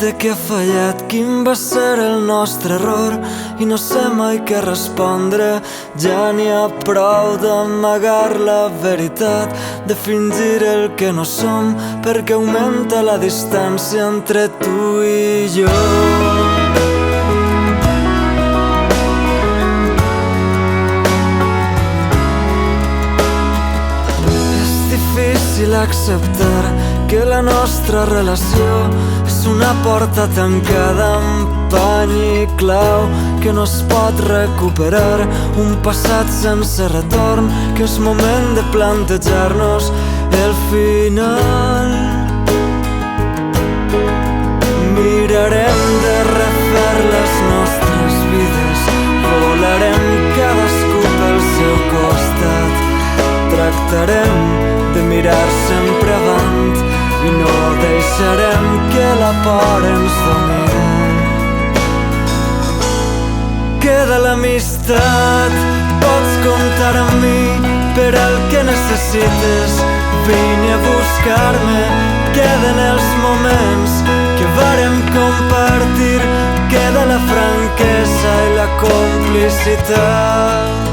Dubte que ha fallat, quin va ser el nostre error, i no sé mai què respondre. Ja n'hi ha prou d'amagar la veritat, de fingir el que no som, perquè augmenta la distància entre tu i jo. És difícil acceptar que la nostra relació és una porta tancada amb pany i clau, que no es pot recuperar, un passat sense retorn, que és moment de plantejar-nos el final. Mirarem de refer les nostres vides, volarem cadascú pel seu costat, tractarem de mirar sempre avant i no deixarem que la por ens domini. Queda l'amistat, pots comptar amb mi per al que necessites, vine a buscar-me. Queden els moments que vàrem compartir, queda la franquesa i la complicitat.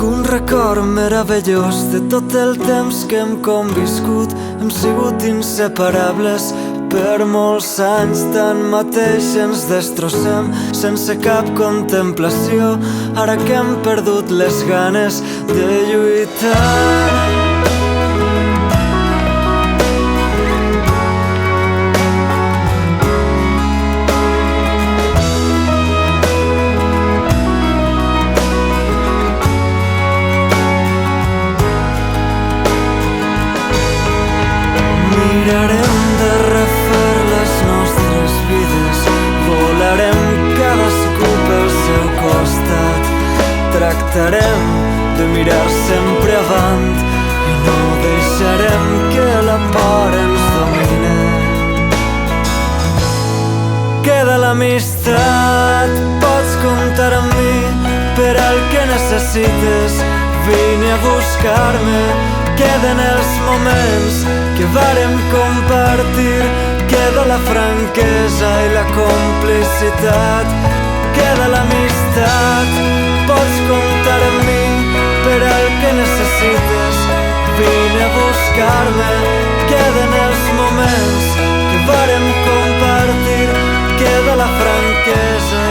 Un record meravellós de tot el temps que hem conviscut. Hem sigut inseparables per molts anys, tanmateix ens destrossem sense cap contemplació, ara que hem perdut les ganes de lluitar. Mirarem de refer les nostres vides, volarem cadascú pel seu costat, tractarem de mirar sempre avant i no deixarem que la por ens domine. Queda l'amistat, pots comptar amb mi per al que necessites, vine a buscar-me. Queden els moments que vàrem compartir, queda la franquesa i la complicitat. Queda l'amistat, pots comptar amb mi per al que necessites, vine a buscar-me. Queden els moments que vàrem compartir, queda la franquesa